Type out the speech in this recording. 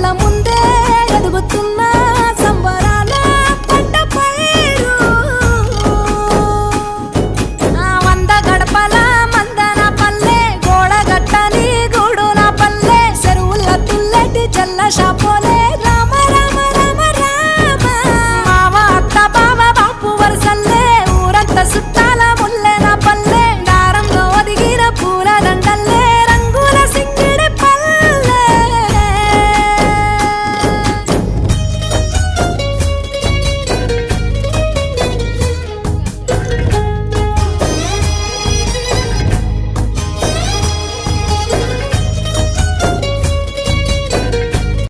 కళ్ళ ముందే ఎదుగుతున్న సంబరాల పంట పైరు వంద గడపల మందన పల్లె గోడగట్టని గూడుల పల్లె చెరువుల తుల్లటి చల్ల షాపోలే